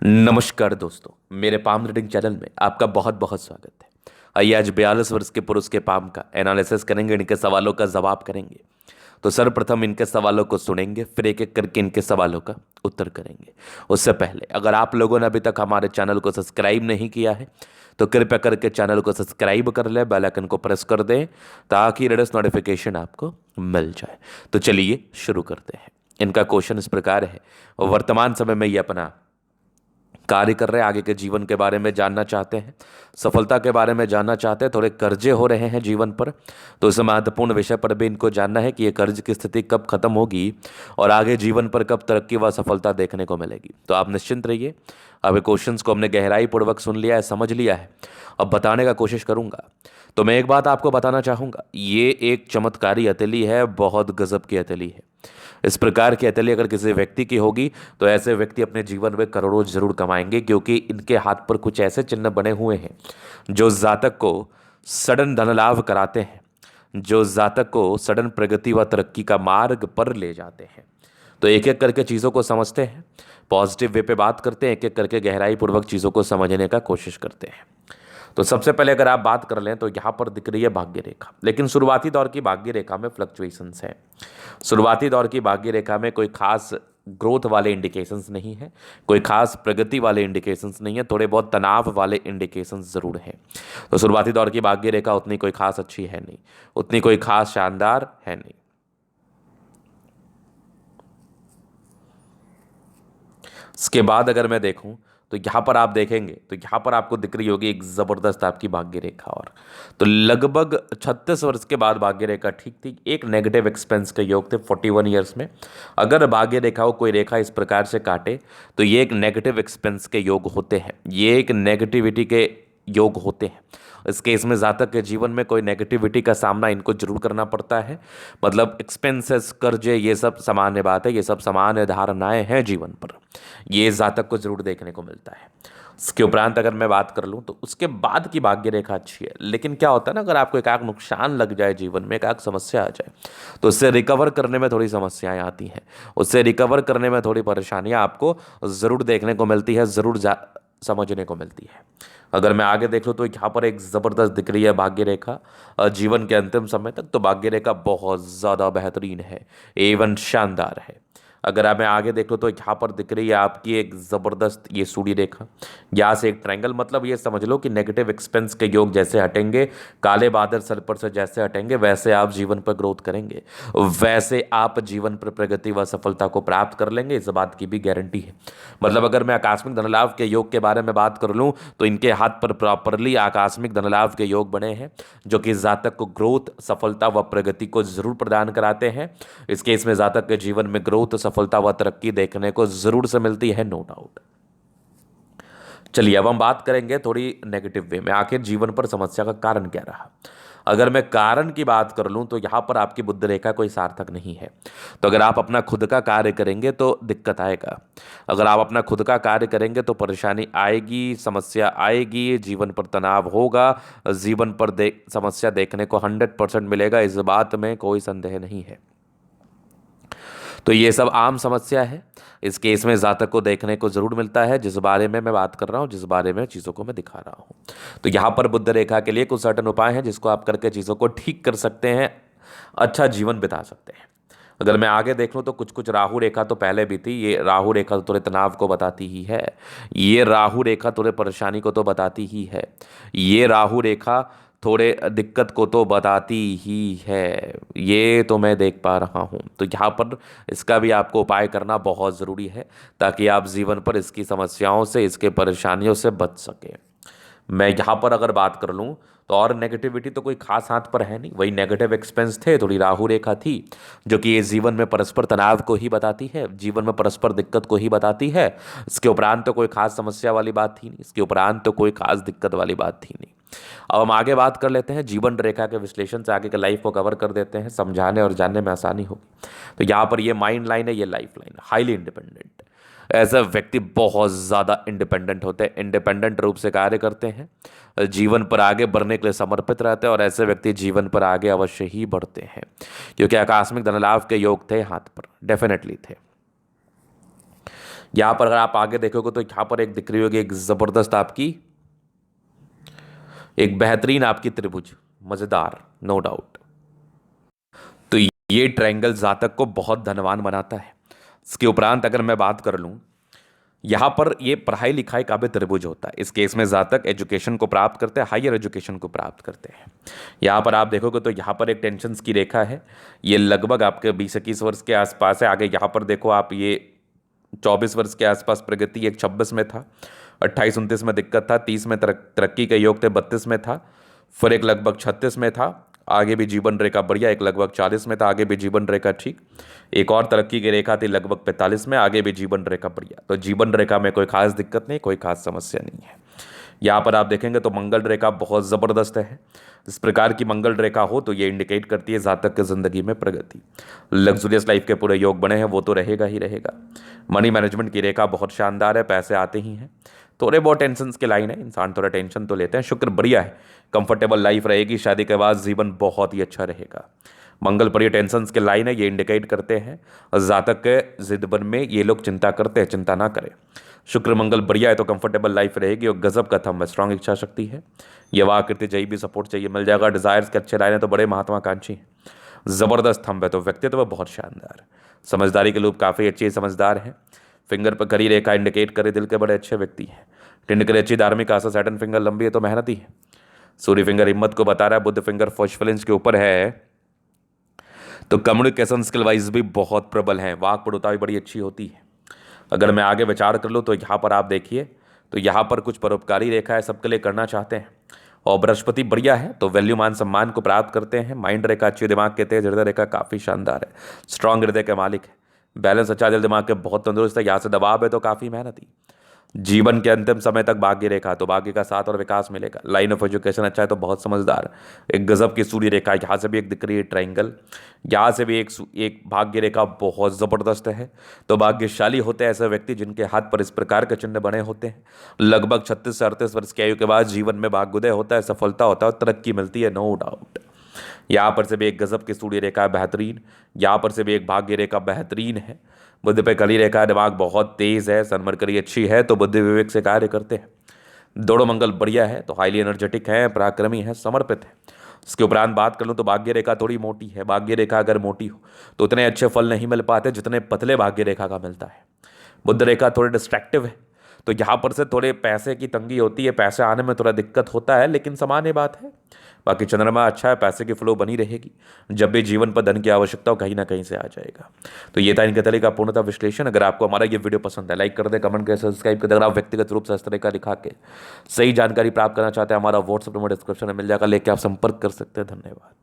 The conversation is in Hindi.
नमस्कार दोस्तों, मेरे पाम रीडिंग चैनल में आपका बहुत बहुत स्वागत है। आइए आज 42 वर्ष के पुरुष के पाम का एनालिसिस करेंगे, इनके सवालों का जवाब करेंगे। तो सर्वप्रथम इनके सवालों को सुनेंगे, फिर एक एक करके इनके सवालों का उत्तर करेंगे। उससे पहले अगर आप लोगों ने अभी तक हमारे चैनल को सब्सक्राइब नहीं किया है तो कृपया करके चैनल को सब्सक्राइब कर ले, बेल आइकन को प्रेस कर दें ताकि लेटेस्ट नोटिफिकेशन आपको मिल जाए। तो चलिए शुरू करते हैं। इनका क्वेश्चन इस प्रकार है, वर्तमान समय में ये अपना कार्य कर रहे हैं, आगे के जीवन के बारे में जानना चाहते हैं, सफलता के बारे में जानना चाहते हैं, थोड़े कर्जे हो रहे हैं जीवन पर। तो इस महत्वपूर्ण विषय पर भी इनको जानना है कि ये कर्ज की स्थिति कब खत्म होगी और आगे जीवन पर कब तरक्की व सफलता देखने को मिलेगी। तो आप निश्चिंत रहिए। अब क्वेश्चंस को हमने गहराई पूर्वक सुन लिया है, समझ लिया है। अब बताने का कोशिश करूंगा। तो मैं एक बात आपको बताना चाहूंगा, ये एक चमत्कारी हथेली है, बहुत गजब की हथेली है। इस प्रकार की हथेली अगर किसी व्यक्ति की होगी तो ऐसे व्यक्ति अपने जीवन में करोड़ों जरूर कमाएंगे, क्योंकि इनके हाथ पर कुछ ऐसे चिन्ह बने हुए हैं जो जातक को सडन धन लाभ कराते हैं, जो जातक को सडन प्रगति व तरक्की का मार्ग पर ले जाते हैं। तो एक एक करके चीज़ों को समझते हैं, पॉजिटिव वे पे बात करते हैं, एक एक करके गहराई पूर्वक चीज़ों को समझने का कोशिश करते हैं। तो सबसे पहले अगर आप बात कर लें तो यहाँ पर दिख रही है भाग्य रेखा, लेकिन शुरुआती दौर की भाग्य रेखा में फ्लक्चुएशंस हैं। शुरुआती दौर की भाग्य रेखा में कोई खास ग्रोथ वाले इंडिकेशंस नहीं है, कोई खास प्रगति वाले इंडिकेशंस नहीं है, थोड़े बहुत तनाव वाले इंडिकेशंस जरूर हैं। तो शुरुआती दौर की भाग्य रेखा उतनी कोई खास अच्छी है नहीं, उतनी कोई खास शानदार है नहीं। इसके बाद अगर मैं देखूं तो यहाँ पर आप देखेंगे तो यहाँ पर आपको दिख रही होगी एक ज़बरदस्त आपकी भाग्य रेखा। और तो लगभग 36 वर्ष के बाद भाग्य रेखा ठीक थी, एक नेगेटिव एक्सपेंस के योग थे 41 ईयर्स में। अगर भाग्य रेखा को कोई रेखा इस प्रकार से काटे तो ये एक नेगेटिव एक्सपेंस के योग होते हैं, ये एक नेगेटिविटी के योग होते हैं। इस केस में जातक के जीवन में कोई नेगेटिविटी का सामना इनको जरूर करना पड़ता है। मतलब एक्सपेंसेस, कर्जे, ये सब सामान्य बात है, ये सब सामान्य धारणाएं हैं जीवन पर, ये जातक को जरूर देखने को मिलता है। इसके उपरांत अगर मैं बात कर लूँ तो उसके बाद की भाग्य रेखा अच्छी है, लेकिन क्या होता है ना, अगर आपको एकाक नुकसान लग जाए जीवन में, एकाक समस्या आ जाए तो उससे रिकवर करने में थोड़ी समस्याएं आती हैं, उससे रिकवर करने में थोड़ी परेशानियां आपको ज़रूर देखने को मिलती है, ज़रूर समझने को मिलती है। अगर मैं आगे देख लूँ तो यहाँ पर एक ज़बरदस्त दिख रही है भाग्य रेखा। जीवन के अंतिम समय तक तो भाग्य रेखा बहुत ज़्यादा बेहतरीन है, एवं शानदार है। अगर आप मैं आगे देख लो तो यहाँ पर दिख रही है आपकी एक ज़बरदस्त ये सूर्य रेखा, यहाँ से एक ट्रायंगल। मतलब ये समझ लो कि नेगेटिव एक्सपेंस के योग जैसे हटेंगे, काले बादल सर पर से जैसे हटेंगे, वैसे आप जीवन पर ग्रोथ करेंगे, वैसे आप जीवन पर प्रगति व सफलता को प्राप्त कर लेंगे, इस बात की भी गारंटी है। मतलब अगर मैं आकस्मिक धनलाभ के योग के बारे में बात कर लूँ तो इनके हाथ पर प्रॉपरली आकस्मिक धनलाभ के योग बने हैं, जो कि जातक को ग्रोथ, सफलता व प्रगति को जरूर प्रदान कराते हैं। इस केस में जातक के जीवन में ग्रोथ, सफलता व तरक्की देखने को जरूर से मिलती है, नो डाउट। चलिए अब हम बात करेंगे थोड़ी नेगेटिव वे में, आखिर जीवन पर समस्या का कारण क्या रहा। अगर मैं कारण की बात कर लूं तो यहां पर आपकी बुद्ध रेखा कोई सार्थक नहीं है। तो अगर आप अपना खुद का कार्य करेंगे तो दिक्कत आएगा, अगर आप अपना खुद का कार्य करेंगे तो परेशानी आएगी, समस्या आएगी, जीवन पर तनाव होगा, जीवन पर समस्या देखने को 100% मिलेगा, इस बात में कोई संदेह नहीं है। तो ये सब आम समस्या है, इस केस में जातक को देखने को जरूर मिलता है, जिस बारे में मैं बात कर रहा हूँ, जिस बारे में चीज़ों को मैं दिखा रहा हूँ। तो यहाँ पर बुद्ध रेखा के लिए कुछ सर्टन उपाय हैं जिसको आप करके चीज़ों को ठीक कर सकते हैं, अच्छा जीवन बिता सकते हैं। अगर मैं आगे देख लूँ तो कुछ कुछ राहु रेखा तो पहले भी थी, ये राहु रेखा तो थोड़े तनाव को बताती ही है, ये राहु रेखा थोड़े परेशानी को तो बताती ही है, ये राहु रेखा थोड़े दिक्कत को तो बताती ही है, ये तो मैं देख पा रहा हूँ। तो यहाँ पर इसका भी आपको उपाय करना बहुत ज़रूरी है ताकि आप जीवन पर इसकी समस्याओं से, इसके परेशानियों से बच सकें। मैं यहाँ पर अगर बात कर लूँ तो और नेगेटिविटी तो कोई खास हाथ पर है नहीं, वही नेगेटिव एक्सपेंस थे, थोड़ी राहु रेखा थी, जो कि ये जीवन में परस्पर तनाव को ही बताती है, जीवन में परस्पर दिक्कत को ही बताती है। इसके उपरांत तो कोई खास समस्या वाली बात थी नहीं, इसके उपरांत तो कोई खास दिक्कत वाली बात थी नहीं। अब हम आगे बात कर लेते हैं जीवन रेखा के विश्लेषण से, आगे के लाइफ को कवर कर देते हैं, समझाने और जानने में आसानी होगी। तो यहाँ पर ये माइंड लाइन है, ये लाइफ लाइन, हाईली इंडिपेंडेंट। ऐसा व्यक्ति बहुत ज़्यादा इंडिपेंडेंट होते हैं, इंडिपेंडेंट रूप से कार्य करते हैं, जीवन पर आगे बढ़ने के लिए समर्पित रहते हैं, और ऐसे व्यक्ति जीवन पर आगे अवश्य ही बढ़ते हैं, क्योंकि आकस्मिक धनलाभ के योग थे हाथ पर, डेफिनेटली थे। यहाँ पर अगर आप आगे देखोगे तो यहाँ पर एक दिख रही होगी एक जबरदस्त आपकी, एक बेहतरीन आपकी त्रिभुज, मजेदार, नो डाउट। तो ये ट्रायंगल जातक को बहुत धनवान बनाता है। इसके उपरांत अगर मैं बात कर लूं, यहां पर ये पढ़ाई लिखाई का भी त्रिभुज होता है। इस केस में जातक एजुकेशन को प्राप्त करते हैं, हायर एजुकेशन को प्राप्त करते हैं। यहां पर आप देखोगे तो यहां पर एक टेंशन की रेखा है, ये लगभग आपके 20-21 वर्ष के आसपास है। आगे यहां पर देखो आप, ये 24 वर्ष के आसपास प्रगति, एक 26 में था, 28-29 में दिक्कत था, 30 में तरक्की के योग थे, 32 में था, फिर एक लगभग 36 में था, आगे भी जीवन रेखा बढ़िया, एक लगभग 40 में था, आगे भी जीवन रेखा ठीक, एक और तरक्की की रेखा थी लगभग 45 में, आगे भी जीवन रेखा बढ़िया। तो जीवन रेखा में कोई खास दिक्कत नहीं, कोई खास समस्या नहीं है। यहाँ पर आप देखेंगे तो मंगल रेखा बहुत ज़बरदस्त है। इस प्रकार की मंगल रेखा हो तो ये इंडिकेट करती है जातक की ज़िंदगी में प्रगति, लग्जरियस लाइफ के पूरे योग बने हैं, वो तो रहेगा ही रहेगा। मनी मैनेजमेंट की रेखा बहुत शानदार है, पैसे आते ही हैं। थोड़े बहुत टेंशन के लाइन है, इंसान थोड़ा टेंशन तो लेते हैं। शुक्र बढ़िया है, कंफर्टेबल लाइफ रहेगी, शादी के बाद जीवन बहुत ही अच्छा रहेगा। मंगल पर ये टेंशन के लाइन है, ये इंडिकेट करते हैं जातक के जिदबन में ये लोग चिंता करते हैं, चिंता ना करें। शुक्र मंगल बढ़िया है तो कंफर्टेबल लाइफ रहेगी और गजब का थंब है, स्ट्रांग इच्छा शक्ति है। यह आकृति चाहिए भी सपोर्ट चाहिए मिल जाएगा। डिजायर्स के अच्छे लाइन है तो बड़े महत्वाकांक्षी हैं, जबरदस्त थंब है तो व्यक्तित्व बहुत शानदार। समझदारी के लोग काफ़ी अच्छे समझदार हैं। फिंगर पर करी रेखा इंडिकेट करे दिल के बड़े अच्छे व्यक्ति हैं। टिंडकरी अच्छी धार्मिक आशा, सैटर्न फिंगर लंबी है तो मेहनती है। सूर्य फिंगर हिम्मत को बता रहा है, बुद्ध फिंगर फॉस्फोलेंस के ऊपर है तो कम्युनिकेशन स्किल वाइज भी बहुत प्रबल है, वाक पटुता भी बड़ी अच्छी होती है। अगर मैं आगे विचार कर लूँ तो यहाँ पर आप देखिए तो यहाँ पर कुछ परोपकारी रेखा है, सबके लिए करना चाहते हैं। और बृहस्पति बढ़िया है तो वैल्यू मान सम्मान को प्राप्त करते हैं। माइंड रेखा अच्छी, दिमाग के तेज, हृदय रेखा काफ़ी शानदार है, स्ट्रांग हृदय के मालिक है। बैलेंस अच्छा, दिल दिमाग के बहुत तंदुरुस्त है। यहाँ से दबाव है तो काफ़ी मेहनती। जीवन के अंतिम समय तक भाग्य रेखा तो भाग्य का साथ और विकास मिलेगा। लाइन ऑफ एजुकेशन अच्छा है तो बहुत समझदार। एक गजब की सूर्य रेखा, यहाँ से भी एक दिख रही है ट्राइंगल, यहाँ से भी एक भाग्य रेखा बहुत ज़बरदस्त है। तो भाग्यशाली होते हैं ऐसे व्यक्ति जिनके हाथ पर इस प्रकार के चिन्ह बने होते हैं। लगभग 36 से 38 वर्ष की आयु के बाद जीवन में भाग्योदय होता है, सफलता होता है और तरक्की मिलती है, नो डाउट। यहाँ पर से भी एक गजब की सूर्य रेखा बेहतरीन, यहाँ पर से भी एक भाग्य रेखा बेहतरीन है। बुद्ध पे कली रेखा, दिमाग बहुत तेज है, सनमरकरी अच्छी है तो बुद्धि विवेक से कार्य करते हैं। दोनों मंगल बढ़िया है तो हाईली एनर्जेटिक है, पराक्रमी है, समर्पित है। इसके उपरांत बात कर लूँ तो भाग्य रेखा थोड़ी मोटी है। भाग्य रेखा अगर मोटी हो तो उतने अच्छे फल नहीं मिल पाते जितने पतले भाग्य रेखा का मिलता है। बुद्ध रेखा थोड़ी डिस्ट्रैक्टिव है तो यहाँ पर से थोड़े पैसे की तंगी होती है, पैसे आने में थोड़ा दिक्कत होता है, लेकिन सामान्य बात है। बाकी चंद्रमा अच्छा है, पैसे की फ्लो बनी रहेगी। जब भी जीवन पर धन की आवश्यकता हो कहीं ना कहीं से आ जाएगा। तो ये था इनके तरीके का पूर्णतः विश्लेषण। अगर आपको हमारा ये वीडियो पसंद है, लाइक कर दे, कमेंट करें, सब्सक्राइब कर दे। अगर आप व्यक्तिगत रूप से इस तरह का लिखा के सही जानकारी प्राप्त करना चाहते हैं, हमारा व्हाट्सएप नंबर डिस्क्रिप्शन में मिल जाएगा, लेके आप संपर्क कर सकते हैं। धन्यवाद।